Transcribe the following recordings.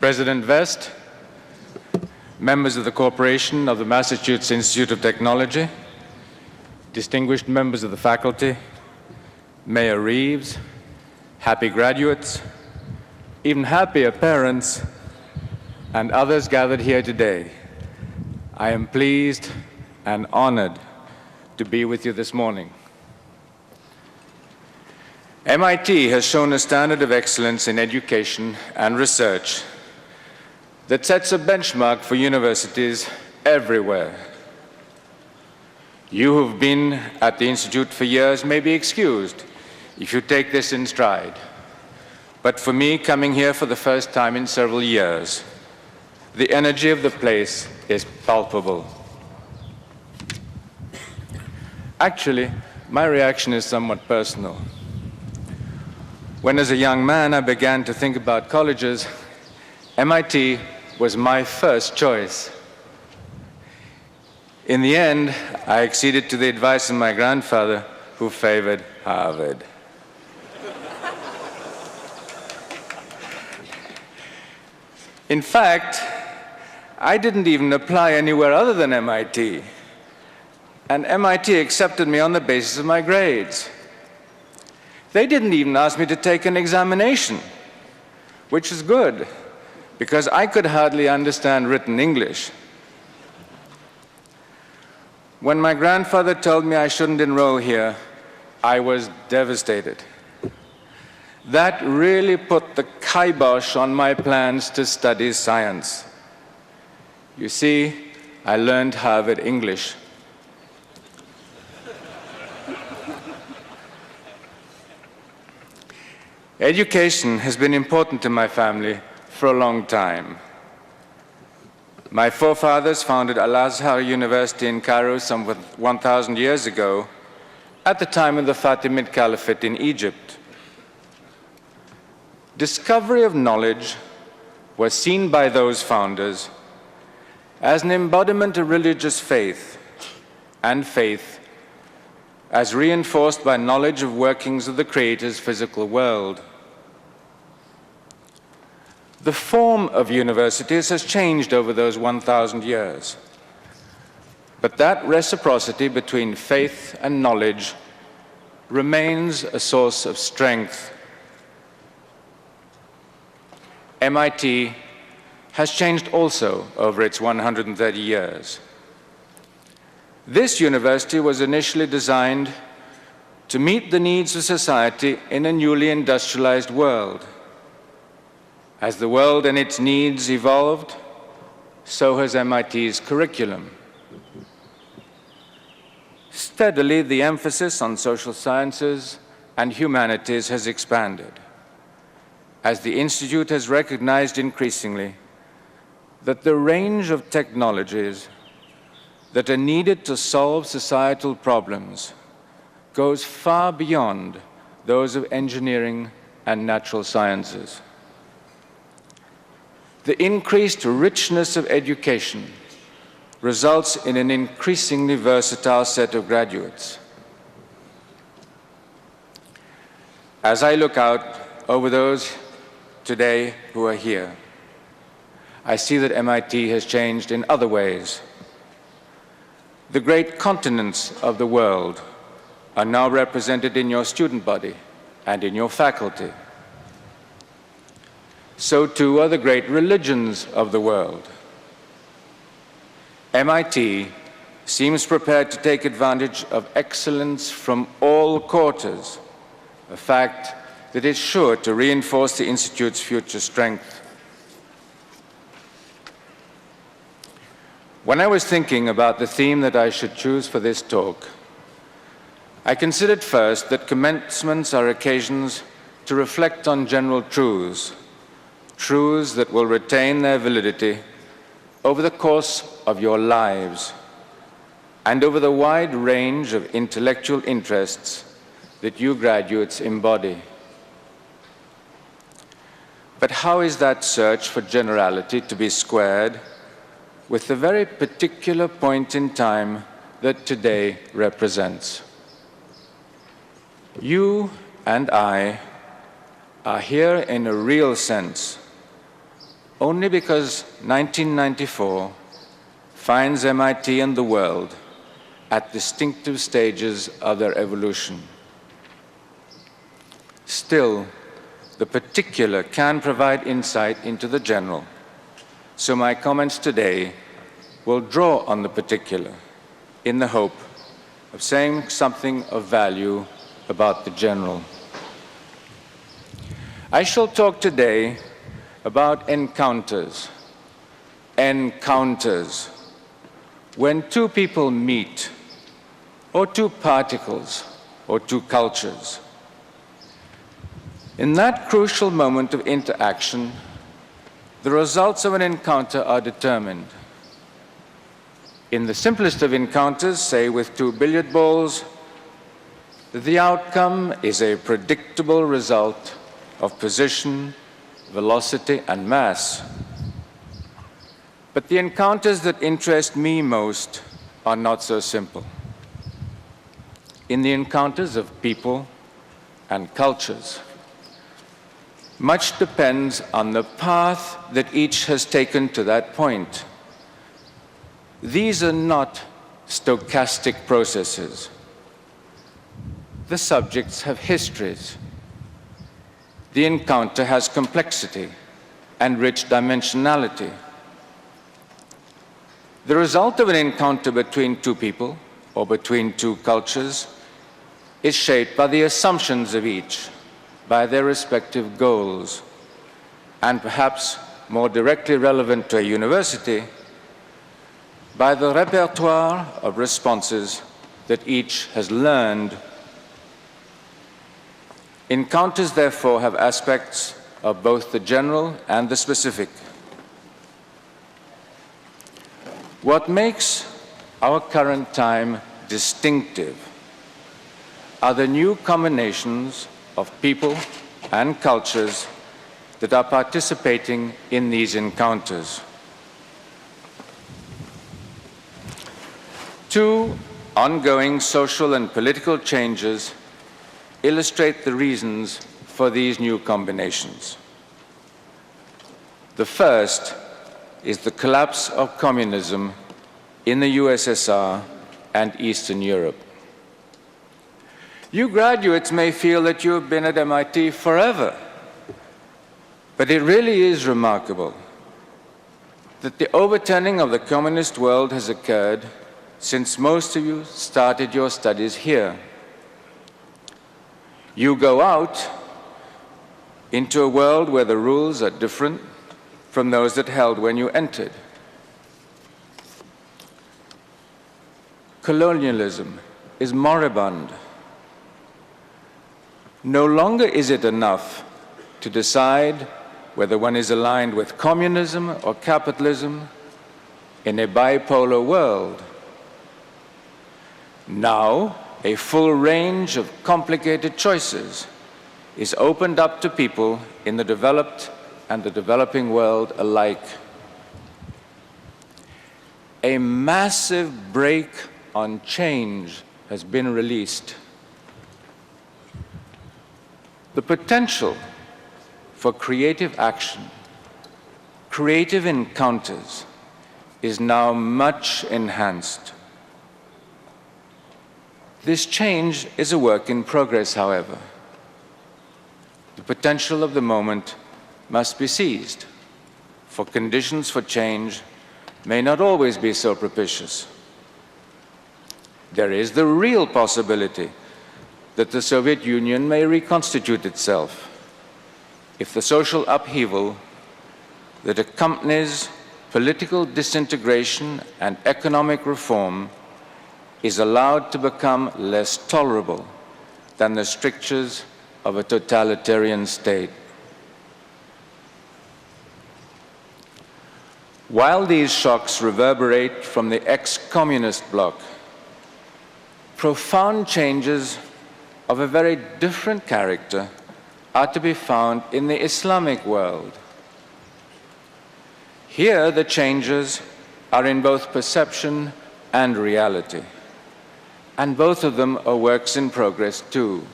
President Vest, members of the corporation of the Massachusetts Institute of Technology, distinguished members of the faculty, Mayor Reeves, happy graduates, even happier parents, and others gathered here today, I am pleased and honored to be with you this morning. MIT has shown a standard of excellence in education and research that sets a benchmark for universities everywhere. You who've been at the Institute for years may be excused if you take this in stride. But for me, coming here for the first time in several years, the energy of the place is palpable. Actually, my reaction is somewhat personal. When as a young man I began to think about colleges, MIT was my first choice. In the end, I acceded to the advice of my grandfather, who favored Harvard. In fact, I didn't even apply anywhere other than MIT, and MIT accepted me on the basis of my grades. They didn't even ask me to take an examination, which is good, because I could hardly understand written English. When my grandfather told me I shouldn't enroll here, I was devastated. That really put the kibosh on my plans to study science. You see, I learned Harvard English. Education has been important to my family for a long time. My forefathers founded Al-Azhar University in Cairo some 1,000 years ago, at the time of the Fatimid Caliphate in Egypt. Discovery of knowledge was seen by those founders as an embodiment of religious faith, and faith as reinforced by knowledge of workings of the Creator's physical world. The form of universities has changed over those 1,000 years, but that reciprocity between faith and knowledge remains a source of strength. MIT has changed also over its 130 years. This university was initially designed to meet the needs of society in a newly industrialized world. As the world and its needs evolved, so has MIT's curriculum. Steadily, the emphasis on social sciences and humanities has expanded, as the Institute has recognized increasingly that the range of technologies that are needed to solve societal problems goes far beyond those of engineering and natural sciences. The increased richness of education results in an increasingly versatile set of graduates. As I look out over those today who are here, I see that MIT has changed in other ways. The great continents of the world are now represented in your student body and in your faculty. So too are the great religions of the world. MIT seems prepared to take advantage of excellence from all quarters, a fact that is sure to reinforce the Institute's future strength. When I was thinking about the theme that I should choose for this talk, I considered first that commencements are occasions to reflect on general truths, truths that will retain their validity over the course of your lives and over the wide range of intellectual interests that you graduates embody. But how is that search for generality to be squared with the very particular point in time that today represents? You and I are here in a real sense only because 1994 finds MIT and the world at distinctive stages of their evolution. Still, the particular can provide insight into the general, so my comments today will draw on the particular in the hope of saying something of value about the general. I shall talk today about encounters. Encounters. When two people meet, or two particles, or two cultures. In that crucial moment of interaction, the results of an encounter are determined. In the simplest of encounters, say with two billiard balls, the outcome is a predictable result of position, velocity, and mass. But the encounters that interest me most are not so simple. In the encounters of people and cultures, much depends on the path that each has taken to that point. These are not stochastic processes. The subjects have histories. The encounter has complexity and rich dimensionality. The result of an encounter between two people or between two cultures is shaped by the assumptions of each, by their respective goals, and perhaps more directly relevant to a university, by the repertoire of responses that each has learned. Encounters, therefore, have aspects of both the general and the specific. What makes our current time distinctive are the new combinations of people and cultures that are participating in these encounters. Two ongoing social and political changes illustrate the reasons for these new combinations. The first is the collapse of communism in the USSR and Eastern Europe. You graduates may feel that you have been at MIT forever, but it really is remarkable that the overturning of the communist world has occurred since most of you started your studies here. You go out into a world where the rules are different from those that held when you entered. Colonialism is moribund. No longer is it enough to decide whether one is aligned with communism or capitalism in a bipolar world. Now, a full range of complicated choices is opened up to people in the developed and the developing world alike. A massive brake on change has been released. The potential for creative action, creative encounters, is now much enhanced. This change is a work in progress, however. The potential of the moment must be seized, for conditions for change may not always be so propitious. There is the real possibility that the Soviet Union may reconstitute itself if the social upheaval that accompanies political disintegration and economic reform is allowed to become less tolerable than the strictures of a totalitarian state. While these shocks reverberate from the ex-communist bloc, profound changes of a very different character are to be found in the Islamic world. Here, the changes are in both perception and reality, and both of them are works in progress too.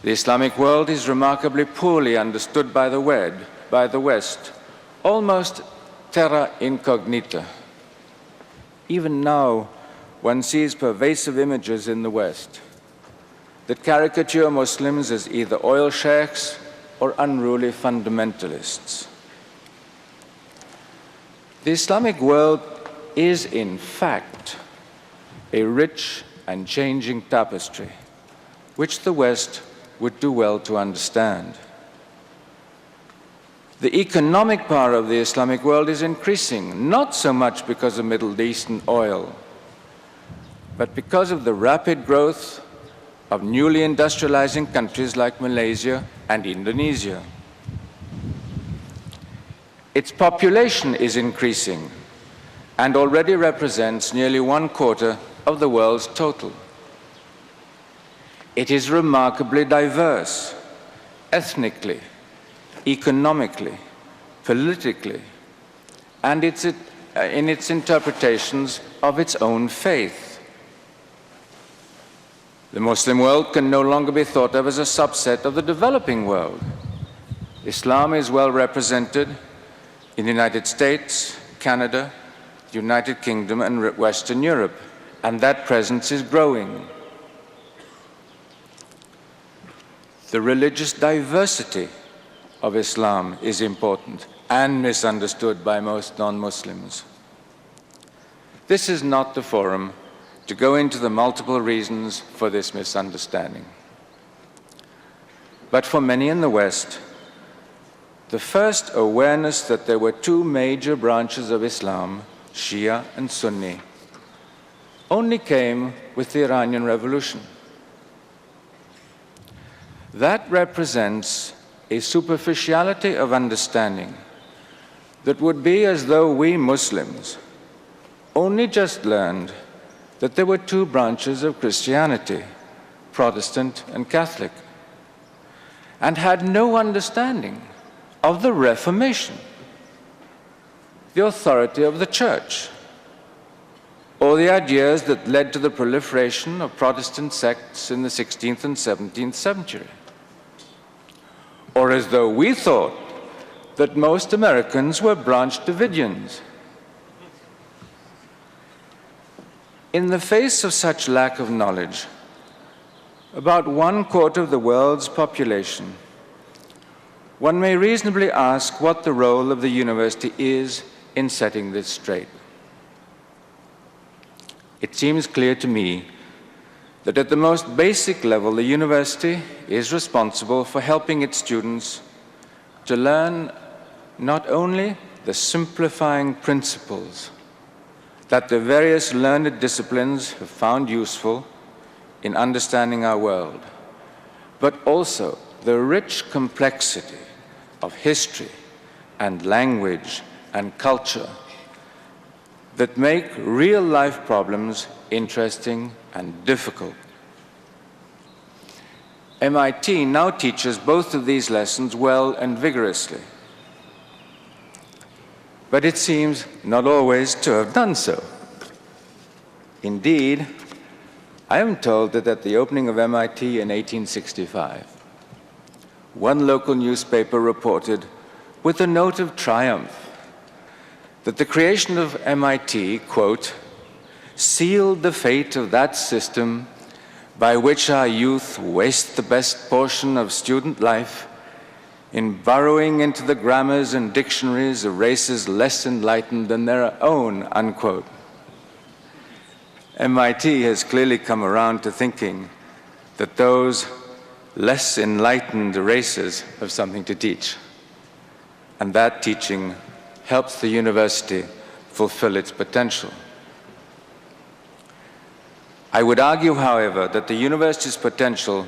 The Islamic world is remarkably poorly understood by the by the West, almost terra incognita. Even now, one sees pervasive images in the West that caricature Muslims as either oil sheikhs or unruly fundamentalists. The Islamic world is, in fact, a rich and changing tapestry, which the West would do well to understand. The economic power of the Islamic world is increasing, not so much because of Middle Eastern oil, but because of the rapid growth of newly industrializing countries like Malaysia and Indonesia. Its population is increasing and already represents nearly 1/4 of the world's total. It is remarkably diverse, ethnically, economically, politically, and in its interpretations of its own faith. The Muslim world can no longer be thought of as a subset of the developing world. Islam is well represented in the United States, Canada, the United Kingdom, and Western Europe, and that presence is growing. The religious diversity of Islam is important and misunderstood by most non-Muslims. This is not the forum to go into the multiple reasons for this misunderstanding. But for many in the West, the first awareness that there were two major branches of Islam, Shia and Sunni, only came with the Iranian Revolution. That represents a superficiality of understanding that would be as though we Muslims only just learned that there were two branches of Christianity, Protestant and Catholic, and had no understanding of the Reformation, the authority of the Church, or the ideas that led to the proliferation of Protestant sects in the 16th and 17th century. Or as though we thought that most Americans were Branch Davidians. In the face of such lack of knowledge, about 1/4 of the world's population, one may reasonably ask what the role of the university is in setting this straight. It seems clear to me that at the most basic level, the university is responsible for helping its students to learn not only the simplifying principles that the various learned disciplines have found useful in understanding our world, but also the rich complexity of history and language and culture that make real-life problems interesting and difficult. MIT now teaches both of these lessons well and vigorously, but it seems not always to have done so. Indeed, I am told that at the opening of MIT in 1865, one local newspaper reported with a note of triumph that the creation of MIT, quote, sealed the fate of that system by which our youth waste the best portion of student life in burrowing into the grammars and dictionaries of races less enlightened than their own, unquote. MIT has clearly come around to thinking that those less enlightened races have something to teach, and that teaching helps the university fulfill its potential. I would argue, however, that the university's potential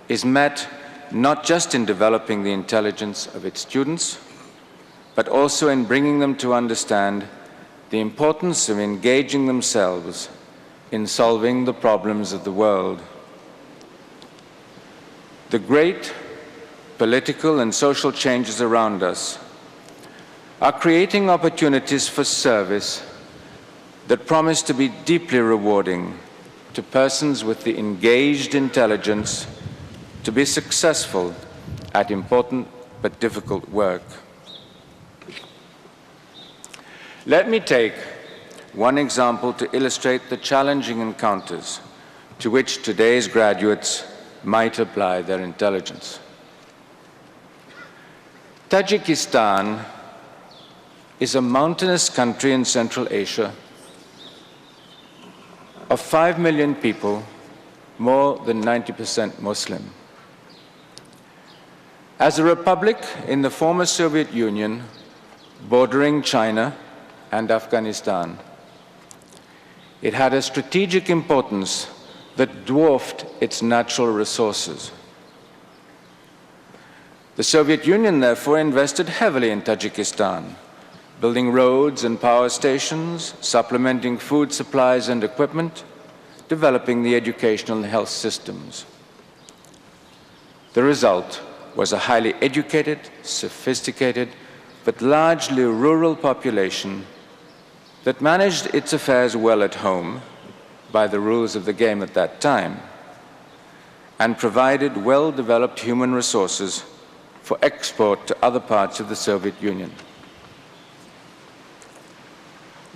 is met not just in developing the intelligence of its students, but also in bringing them to understand the importance of engaging themselves in solving the problems of the world. The great political and social changes around us are creating opportunities for service that promise to be deeply rewarding to persons with the engaged intelligence to be successful at important but difficult work. Let me take one example to illustrate the challenging encounters to which today's graduates might apply their intelligence. Tajikistan is a mountainous country in Central Asia of 5 million people, more than 90% Muslim. As a republic in the former Soviet Union, bordering China and Afghanistan, it had a strategic importance that dwarfed its natural resources. The Soviet Union, therefore, invested heavily in Tajikistan, building roads and power stations, supplementing food supplies and equipment, developing the educational and health systems. The result was a highly educated, sophisticated, but largely rural population that managed its affairs well at home by the rules of the game at that time, and provided well-developed human resources for export to other parts of the Soviet Union.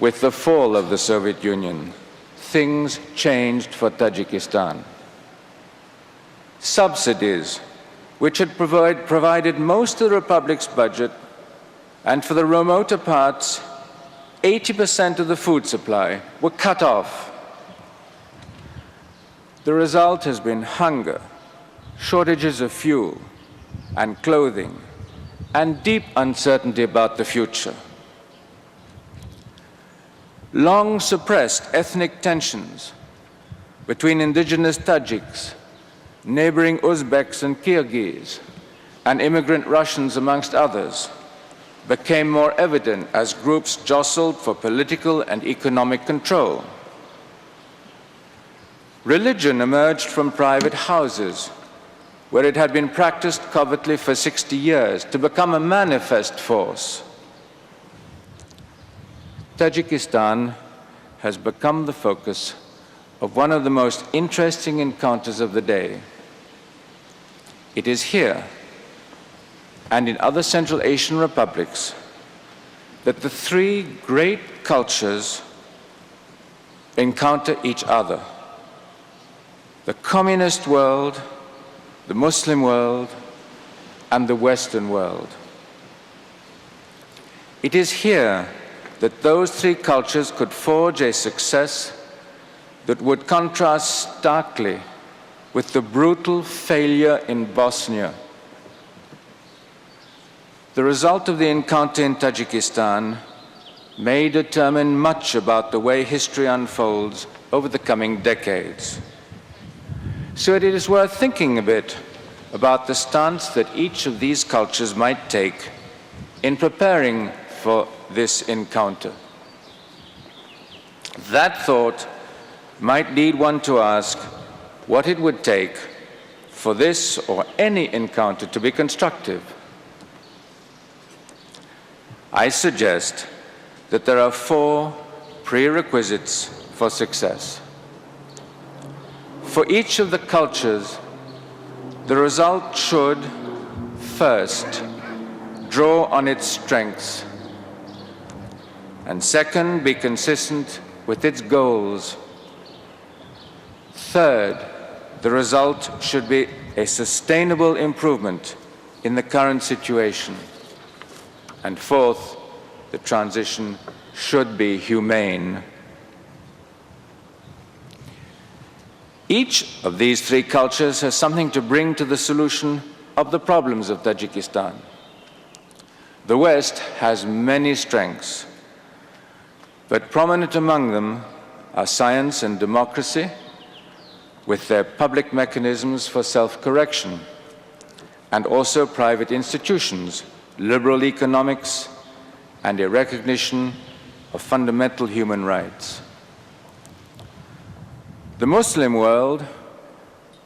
With the fall of the Soviet Union, things changed for Tajikistan. Subsidies, which had provided most of the republic's budget, and for the remoter parts, 80% of the food supply, were cut off. The result has been hunger, shortages of fuel and clothing, and deep uncertainty about the future. Long suppressed ethnic tensions between indigenous Tajiks, neighboring Uzbeks and Kyrgyz, and immigrant Russians, amongst others, became more evident as groups jostled for political and economic control. Religion emerged from private houses, where it had been practiced covertly for 60 years, to become a manifest force. Tajikistan has become the focus of one of the most interesting encounters of the day. It is here, and in other Central Asian republics, that the three great cultures encounter each other: the communist world, the Muslim world, and the Western world. It is here that those three cultures could forge a success that would contrast starkly with the brutal failure in Bosnia. The result of the encounter in Tajikistan may determine much about the way history unfolds over the coming decades. So it is worth thinking a bit about the stance that each of these cultures might take in preparing for this encounter. That thought might lead one to ask what it would take for this or any encounter to be constructive. I suggest that there are 4 prerequisites for success. For each of the cultures, the result should, first, draw on its strengths, and second, be consistent with its goals. Third, the result should be a sustainable improvement in the current situation. And fourth, the transition should be humane. Each of these 3 cultures has something to bring to the solution of the problems of Tajikistan. The West has many strengths, but prominent among them are science and democracy, with their public mechanisms for self-correction, and also private institutions, liberal economics, and a recognition of fundamental human rights. The Muslim world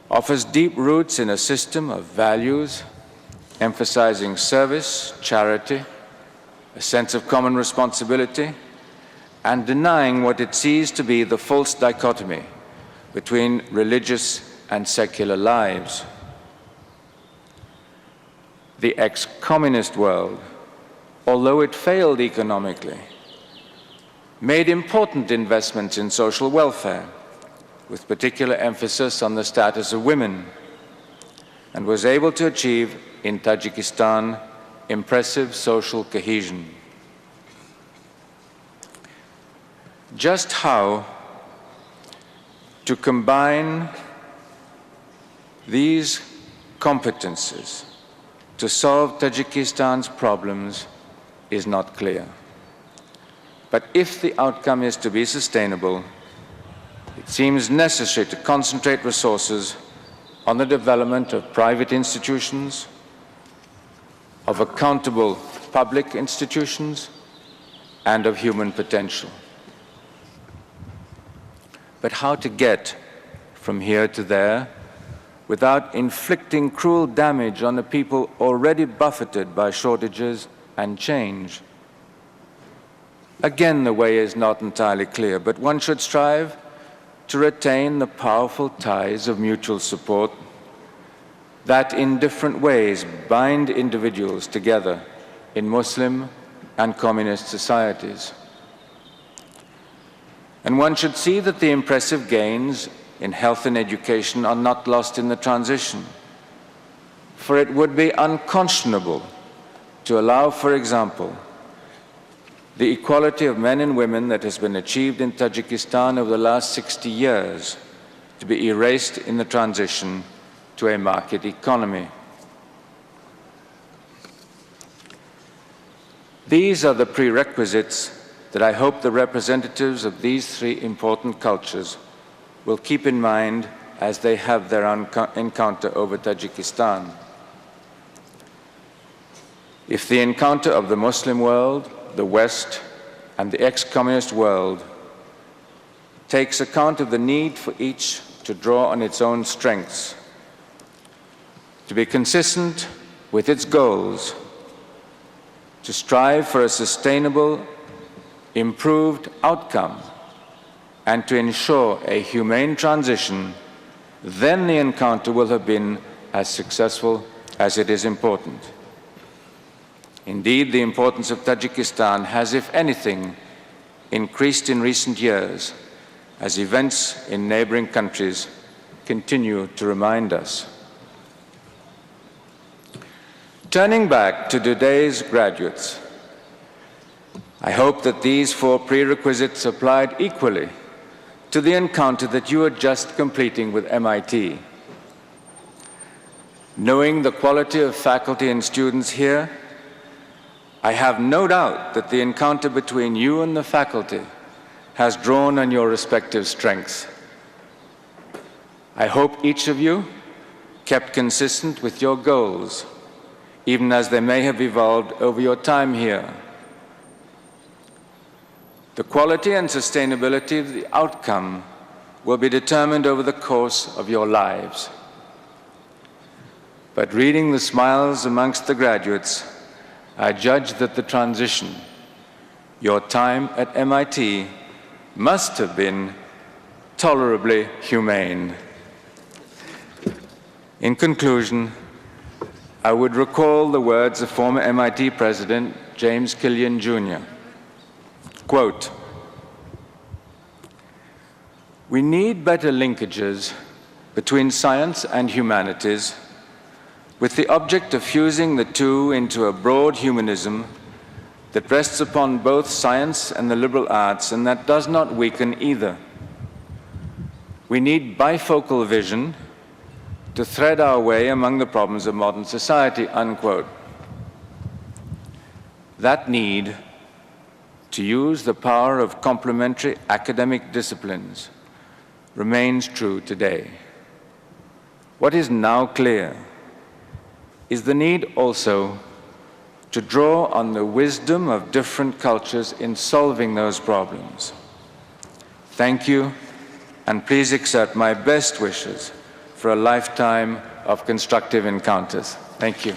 offers deep roots in a system of values emphasizing service, charity, a sense of common responsibility, and denying what it sees to be the false dichotomy between religious and secular lives. the ex-communist world, although it failed economically, made important investments in social welfare, with particular emphasis on the status of women, and was able to achieve in Tajikistan impressive social cohesion. Just how to combine these competences to solve Tajikistan's problems is not clear. But if the outcome is to be sustainable, it seems necessary to concentrate resources on the development of private institutions, of accountable public institutions, and of human potential. But how to get from here to there without inflicting cruel damage on a people already buffeted by shortages and change? Again, the way is not entirely clear, but one should strive to retain the powerful ties of mutual support that in different ways bind individuals together in Muslim and communist societies. And one should see that the impressive gains in health and education are not lost in the transition, for it would be unconscionable to allow, for example, the equality of men and women that has been achieved in Tajikistan over the last 60 years to be erased in the transition to a market economy. These are the prerequisites that I hope the representatives of these three important cultures will keep in mind as they have their encounter over Tajikistan. If the encounter of the Muslim world, the West, and the ex-communist world takes account of the need for each to draw on its own strengths, to be consistent with its goals, to strive for a sustainable, improved outcome, and to ensure a humane transition, then the encounter will have been as successful as it is important. Indeed, the importance of Tajikistan has, if anything, increased in recent years as events in neighboring countries continue to remind us. Turning back to today's graduates, I hope that these four prerequisites applied equally to the encounter that you are just completing with MIT. Knowing the quality of faculty and students here, I have no doubt that the encounter between you and the faculty has drawn on your respective strengths. I hope each of you kept consistent with your goals, even as they may have evolved over your time here. The quality and sustainability of the outcome will be determined over the course of your lives. But reading the smiles amongst the graduates, I judge that the transition, your time at MIT, must have been tolerably humane. In conclusion, I would recall the words of former MIT President James Killian Jr. Quote, "We need better linkages between science and humanities with the object of fusing the two into a broad humanism that rests upon both science and the liberal arts and that does not weaken either. We need bifocal vision to thread our way among the problems of modern society," unquote. That need to use the power of complementary academic disciplines remains true today. What is now clear is the need also to draw on the wisdom of different cultures in solving those problems. Thank you, and please accept my best wishes for a lifetime of constructive encounters. Thank you.